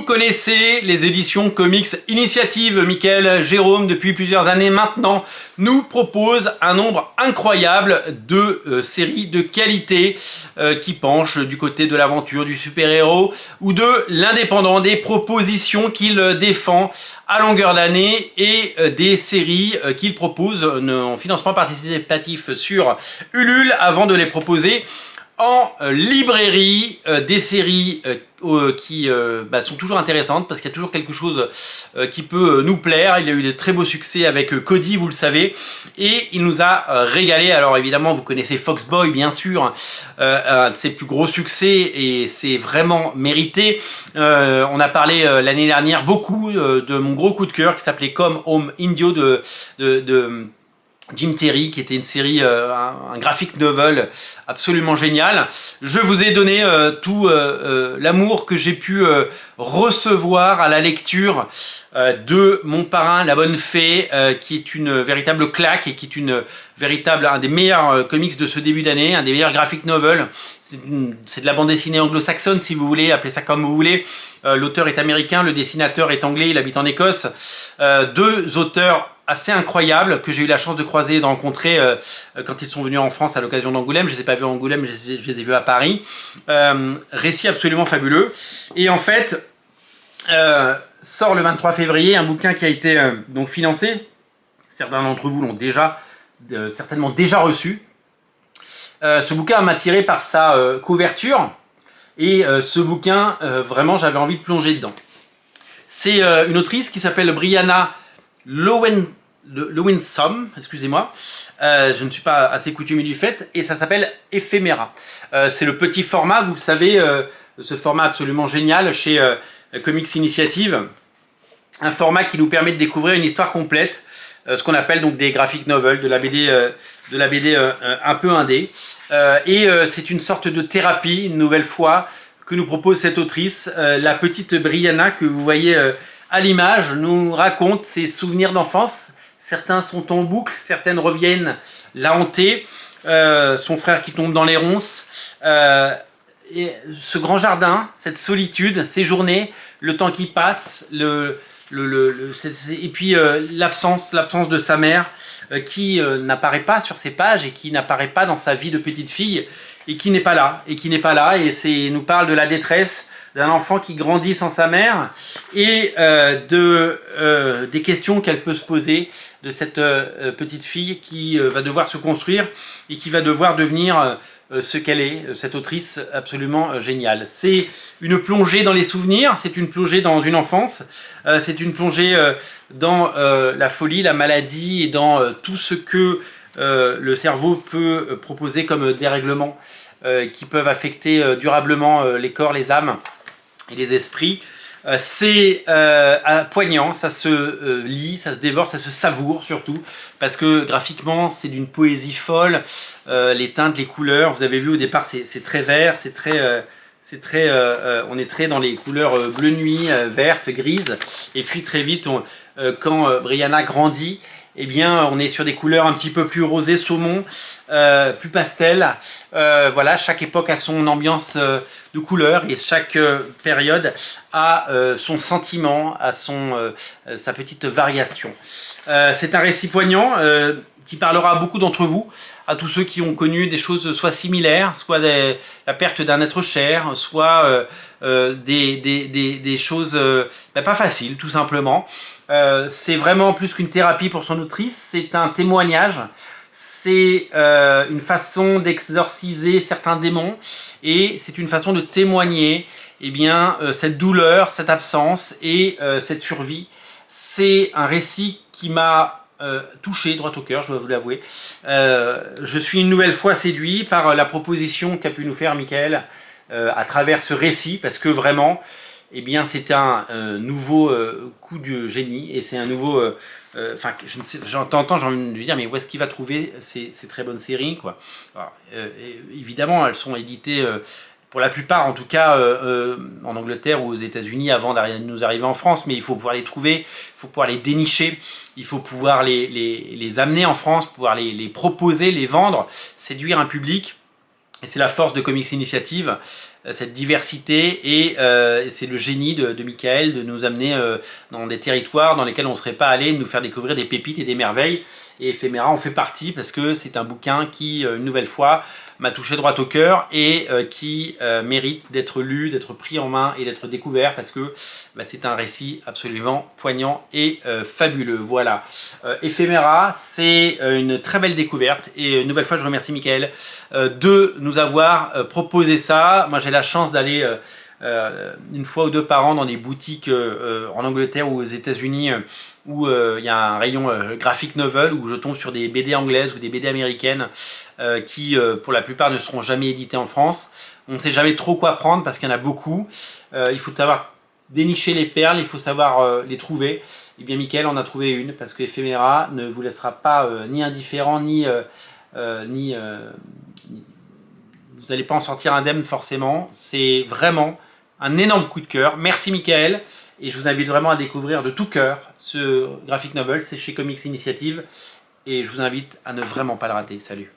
connaissez les éditions Comics Initiative. Michael Jérôme, depuis plusieurs années maintenant, nous propose un nombre incroyable de séries de qualité qui penchent du côté de l'aventure, du super-héros ou de l'indépendant, des propositions qu'il défend à longueur d'année et des séries qu'il propose en financement participatif sur Ulule avant de les proposer en librairie, des séries qui sont toujours intéressantes parce qu'il y a toujours quelque chose qui peut nous plaire. Il a eu des très beaux succès avec Cody, vous le savez, et il nous a régalé. Alors évidemment, vous connaissez Foxboy, bien sûr, un de ses plus gros succès, et c'est vraiment mérité. On a parlé l'année dernière beaucoup de mon gros coup de cœur qui s'appelait Come Home Indio de Jim Terry, qui était une série, un graphic novel absolument génial. Je vous ai donné tout l'amour que j'ai pu recevoir à la lecture de Mon Parrain, la Bonne Fée, qui est une véritable claque et qui est un des meilleurs comics de ce début d'année, un des meilleurs graphic novels. C'est de la bande dessinée anglo-saxonne, si vous voulez, appelez ça comme vous voulez. L'auteur est américain, le dessinateur est anglais, il habite en Écosse. Deux auteurs assez incroyables que j'ai eu la chance de croiser et de rencontrer quand ils sont venus en France à l'occasion d'Angoulême. Je ne les ai pas vus à Angoulême, je les ai vus à Paris. Récit absolument fabuleux. Et en fait, sort le 23 février un bouquin qui a été donc financé. Certains d'entre vous l'ont déjà, certainement déjà reçu. Ce bouquin m'a attiré par sa couverture. Et ce bouquin, vraiment, j'avais envie de plonger dedans. C'est une autrice qui s'appelle Brianna Lewinsom, excusez-moi, je ne suis pas assez coutumier du fait, et ça s'appelle Ephéméra. C'est le petit format, vous le savez, ce format absolument génial chez Comics Initiative, un format qui nous permet de découvrir une histoire complète, ce qu'on appelle donc des graphic novels, de la BD un peu indé, et c'est une sorte de thérapie, une nouvelle fois, que nous propose cette autrice. La petite Brianna que vous voyez à l'image nous raconte ses souvenirs d'enfance. Certains sont en boucle, certaines reviennent la hanter. Son frère qui tombe dans les ronces. Et ce grand jardin, cette solitude, ces journées, le temps qui passe, et puis l'absence de sa mère qui n'apparaît pas sur ses pages et qui n'apparaît pas dans sa vie de petite fille et qui n'est pas là. Et nous parle de la détresse d'un enfant qui grandit sans sa mère et des questions qu'elle peut se poser de cette petite fille qui va devoir se construire et qui va devoir devenir ce qu'elle est, cette autrice absolument géniale. C'est une plongée dans les souvenirs, c'est une plongée dans une enfance, c'est une plongée dans la folie, la maladie et dans tout ce que le cerveau peut proposer comme dérèglements qui peuvent affecter durablement les corps, les âmes et les esprits. C'est poignant, ça se lit, ça se dévore, ça se savoure surtout, parce que graphiquement c'est d'une poésie folle, les teintes, les couleurs, vous avez vu au départ c'est très vert, on est très dans les couleurs bleu nuit, vertes, grises, et puis très vite, quand Brianna grandit, eh bien, on est sur des couleurs un petit peu plus rosées, saumon, plus pastel. Voilà, chaque époque a son ambiance de couleur et chaque période a son sentiment, a sa petite variation. C'est un récit poignant qui parlera à beaucoup d'entre vous, à tous ceux qui ont connu des choses soit similaires, soit la perte d'un être cher, soit des choses pas faciles, tout simplement. C'est vraiment plus qu'une thérapie pour son autrice, c'est un témoignage, c'est une façon d'exorciser certains démons et c'est une façon de témoigner cette douleur, cette absence et cette survie. C'est un récit qui m'a touché droit au cœur, je dois vous l'avouer. Je suis une nouvelle fois séduit par la proposition qu'a pu nous faire Michael à travers ce récit, parce que vraiment, c'est un nouveau coup de génie et c'est un nouveau... j'entends, j'ai envie de lui dire, mais où est-ce qu'il va trouver ces très bonnes séries, quoi. Alors, évidemment, elles sont éditées, pour la plupart en tout cas, en Angleterre ou aux États-Unis avant de nous arriver en France, mais il faut pouvoir les trouver, il faut pouvoir les dénicher, il faut pouvoir les amener en France, pouvoir les proposer, les vendre, séduire un public. Et c'est la force de Comics Initiative. cette diversité, et c'est le génie de Michael de nous amener dans des territoires dans lesquels on ne serait pas allé, de nous faire découvrir des pépites et des merveilles. Et Ephéméra en fait partie parce que c'est un bouquin qui, une nouvelle fois, m'a touché droit au cœur et qui mérite d'être lu, d'être pris en main et d'être découvert parce que c'est un récit absolument poignant et fabuleux. Voilà, Ephéméra, c'est une très belle découverte et une nouvelle fois je remercie Michael de nous avoir proposé ça. Moi j'ai la chance d'aller une fois ou deux par an dans des boutiques en Angleterre ou aux États-Unis où il y a un rayon graphic novel où je tombe sur des BD anglaises ou des BD américaines qui pour la plupart ne seront jamais éditées en France. On ne sait jamais trop quoi prendre parce qu'il y en a beaucoup. Il faut savoir dénicher les perles, il faut savoir les trouver. Et bien Michael en a trouvé une parce que Ephéméra ne vous laissera pas ni indifférent ni vous n'allez pas en sortir indemne forcément. C'est vraiment un énorme coup de cœur. Merci Michael. Et je vous invite vraiment à découvrir de tout cœur ce graphic novel. C'est chez Comics Initiative. Et je vous invite à ne vraiment pas le rater. Salut.